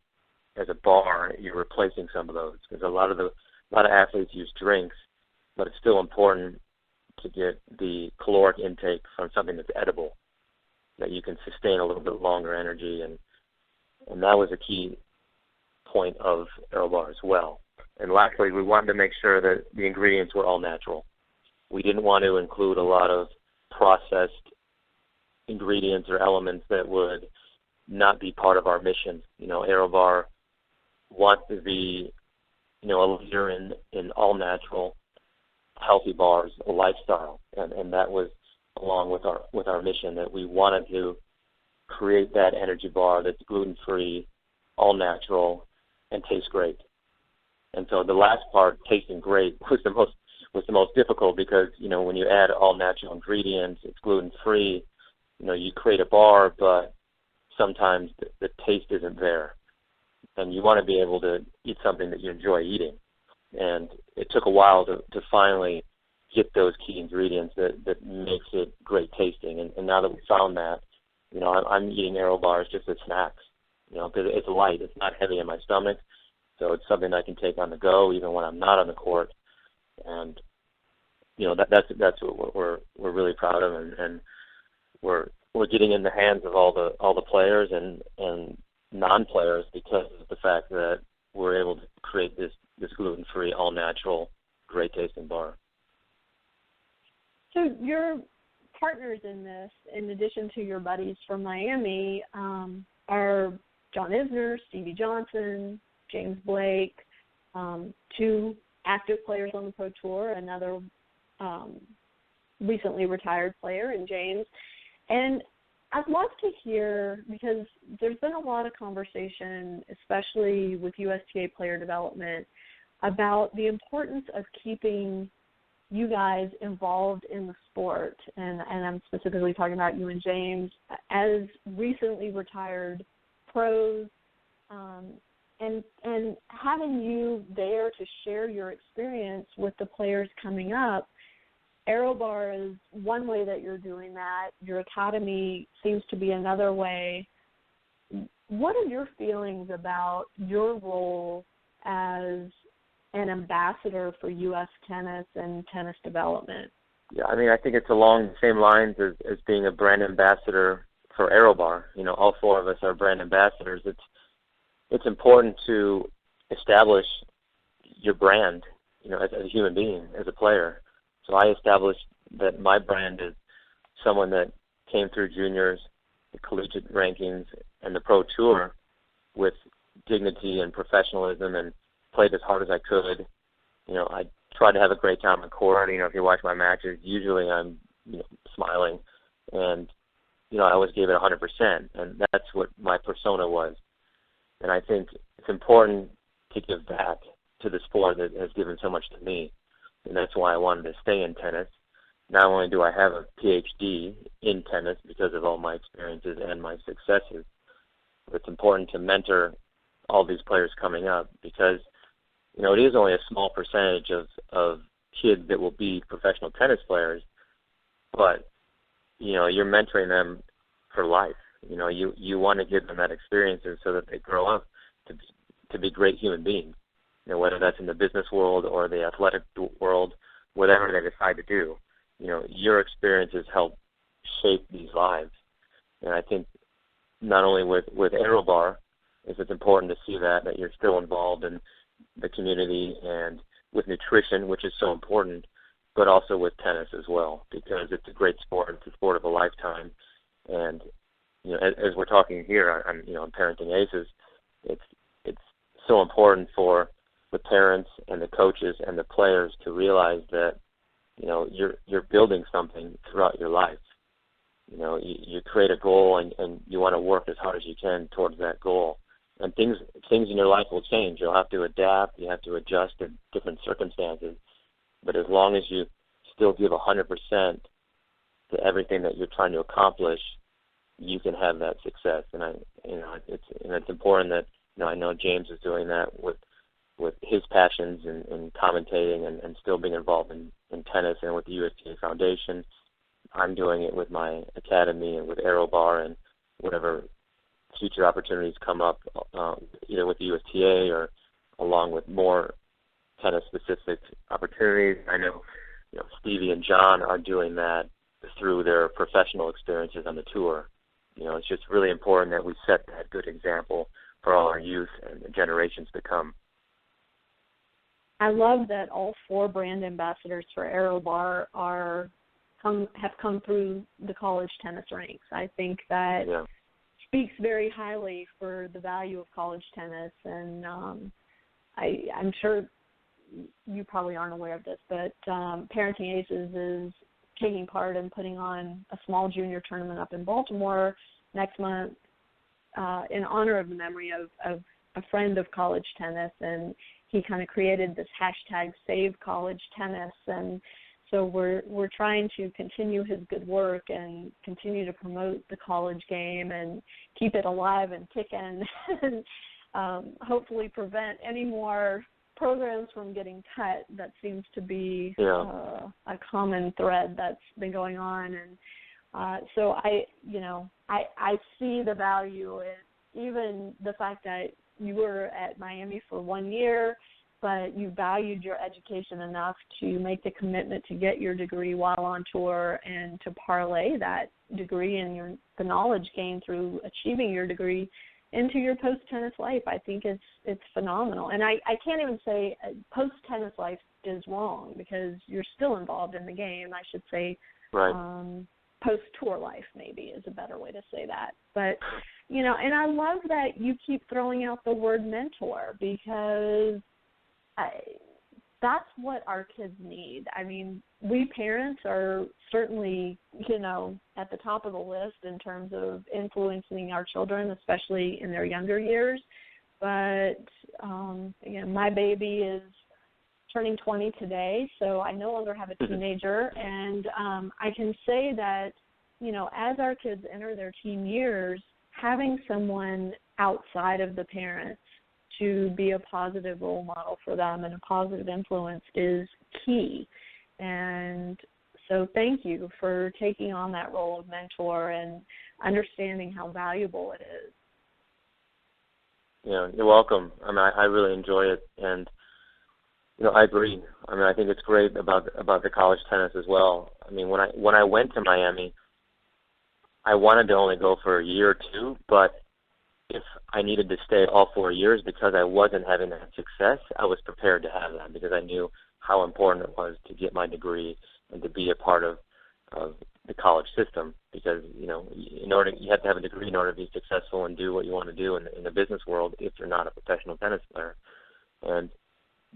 as a bar, you're replacing some of those, because a lot of athletes use drinks, but it's still important to get the caloric intake from something that's edible, that you can sustain a little bit longer energy, and that was a key point of ArrowBar as well. And lastly, we wanted to make sure that the ingredients were all natural. We didn't want to include a lot of processed ingredients or elements that would not be part of our mission. ArrowBar wants to be, a leader in all natural, healthy bars, a lifestyle, and that was along with our mission, that we wanted to create that energy bar that's gluten-free, all natural, and tastes great. And so the last part, tasting great, was the most difficult, because when you add all natural ingredients, it's gluten-free. You create a bar, but sometimes the taste isn't there, and you want to be able to eat something that you enjoy eating. And it took a while to finally get those key ingredients that makes it great tasting. And now that we found that, I'm eating ArrowBars just as snacks, because it's light, it's not heavy in my stomach, so it's something I can take on the go even when I'm not on the court. And that's what we're really proud of, and we're getting in the hands of all the players and non-players because of the fact that we're able to create this gluten-free, all-natural, great-tasting bar. So your partners in this, in addition to your buddies from Miami, are John Isner, Stevie Johnson, James Blake, two active players on the Pro Tour, another recently retired player in James. And I'd love to hear, because there's been a lot of conversation, especially with USTA player development, about the importance of keeping you guys involved in the sport. And I'm specifically talking about you and James as recently retired pros, and having you there to share your experience with the players coming up. ArrowBar is one way that you're doing that. Your academy seems to be another way. What are your feelings about your role as an ambassador for U.S. tennis and tennis development? Yeah, I think it's along the same lines as being a brand ambassador for ArrowBar. All four of us are brand ambassadors. It's important to establish your brand, as a human being, as a player. So I established that my brand is someone that came through juniors, the collegiate rankings, and the Pro Tour with dignity and professionalism, and played as hard as I could. I tried to have a great time on court. If you watch my matches, usually I'm smiling, and I always gave it 100%, and that's what my persona was. And I think it's important to give back to the sport that has given so much to me. And that's why I wanted to stay in tennis. Not only do I have a PhD in tennis because of all my experiences and my successes, but it's important to mentor all these players coming up, because, it is only a small percentage of kids that will be professional tennis players, but, you're mentoring them for life. You want to give them that experiences so that they grow up to be great human beings. Whether that's in the business world or the athletic world, whatever they decide to do, your experiences help shape these lives. And I think not only with ArrowBar is it important to see that you're still involved in the community and with nutrition, which is so important, but also with tennis as well, because it's a great sport. It's a sport of a lifetime. And, as we're talking here on ParentingAces, it's so important for the parents and the coaches and the players to realize that, you're building something throughout your life. You create a goal and you want to work as hard as you can towards that goal. And things in your life will change. You'll have to adapt. You have to adjust to different circumstances. But as long as you still give 100% to everything that you're trying to accomplish, you can have that success. And it's important that I know James is doing that with with his passions in commentating and still being involved in tennis and with the USTA Foundation. I'm doing it with my academy and with ArrowBar and whatever future opportunities come up, either with the USTA or along with more tennis-specific opportunities. I know, Stevie and John are doing that through their professional experiences on the tour. It's just really important that we set that good example for all our youth and the generations to come. I love that all 4 brand ambassadors for ArrowBar have come through the college tennis ranks. I think that speaks very highly for the value of college tennis, and I'm sure you probably aren't aware of this, but Parenting Aces is taking part in putting on a small junior tournament up in Baltimore next month in honor of the memory of a friend of college tennis, and he kind of created this hashtag Save College Tennis, and so we're trying to continue his good work and continue to promote the college game and keep it alive and kicking and hopefully prevent any more programs from getting cut. That seems to be a common thread that's been going on. And so I see the value in even the fact that you were at Miami for 1 year, but you valued your education enough to make the commitment to get your degree while on tour and to parlay that degree and the knowledge gained through achieving your degree into your post-tennis life. I think it's phenomenal. And I can't even say post-tennis life is wrong because you're still involved in the game. I should say post-tour life maybe is a better way to say that. But, and I love that you keep throwing out the word mentor because that's what our kids need. I mean, we parents are certainly, at the top of the list in terms of influencing our children, especially in their younger years. But, my baby is turning 20 today, so I no longer have a teenager. And I can say that, as our kids enter their teen years, having someone outside of the parents to be a positive role model for them and a positive influence is key. And so thank you for taking on that role of mentor and understanding how valuable it is. Yeah, you're welcome. I mean, I really enjoy it, and I agree. I mean, I think it's great about the college tennis as well. I mean, when I went to Miami, I wanted to only go for a year or two, but if I needed to stay all 4 years because I wasn't having that success, I was prepared to have that because I knew how important it was to get my degree and to be a part of the college system because, you have to have a degree in order to be successful and do what you want to do in the business world if you're not a professional tennis player. And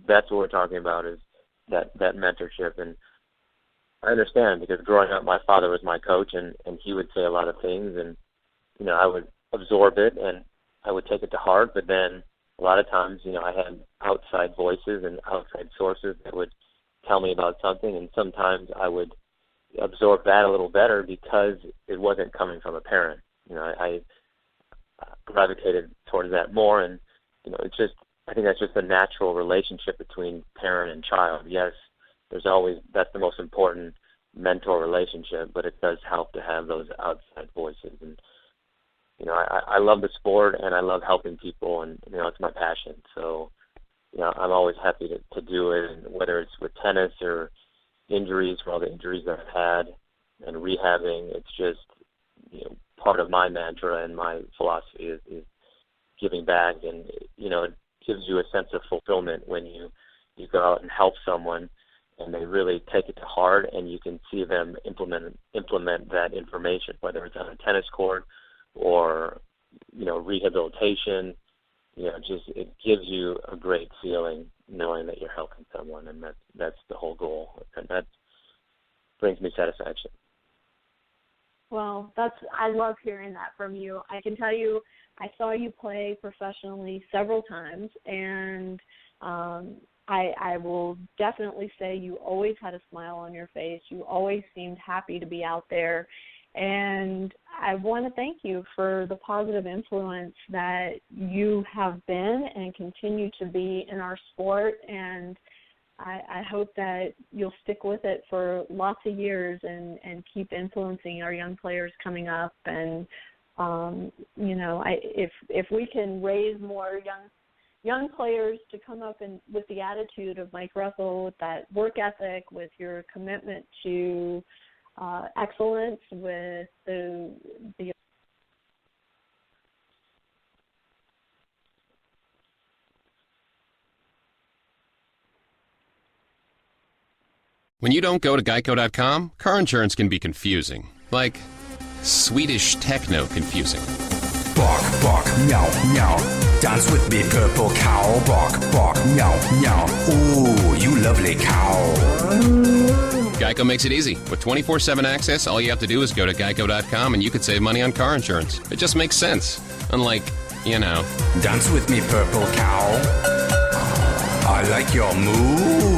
that's what we're talking about is that mentorship. And I understand because growing up, my father was my coach and he would say a lot of things and, I would absorb it and I would take it to heart, but then a lot of times, I had outside voices and outside sources that would tell me about something, and sometimes I would absorb that a little better because it wasn't coming from a parent. I gravitated towards that more, and I think that's just a natural relationship between parent and child. Yes, that's the most important mentor relationship, but it does help to have those outside voices. And I love the sport and I love helping people, and it's my passion. So I'm always happy to do it, and whether it's with tennis or injuries, for all the injuries that I've had, and rehabbing. It's just part of my mantra and my philosophy is giving back, and it gives you a sense of fulfillment when you go out and help someone and they really take it to heart, and you can see them implement that information, whether it's on a tennis court or rehabilitation. It gives you a great feeling knowing that you're helping someone, and that's the whole goal, and that brings me satisfaction. Well, I love hearing that from you. I can tell you, I saw you play professionally several times, and I will definitely say you always had a smile on your face. You always seemed happy to be out there, And I want to thank you for the positive influence that you have been and continue to be in our sport. And I hope that you'll stick with it for lots of years and keep influencing our young players coming up. And, if we can raise more young players to come up and with the attitude of Mike Russell, with that work ethic, with your commitment to excellence, with the When you don't go to Geico.com, car insurance can be confusing. Like Swedish techno confusing. Bark, bark, meow, meow. Dance with me, purple cow. Bark, bark, meow, meow. Ooh, you lovely cow. Geico makes it easy. With 24/7 access, all you have to do is go to Geico.com and you could save money on car insurance. It just makes sense. Unlike, Dance with me, purple cow. I like your move.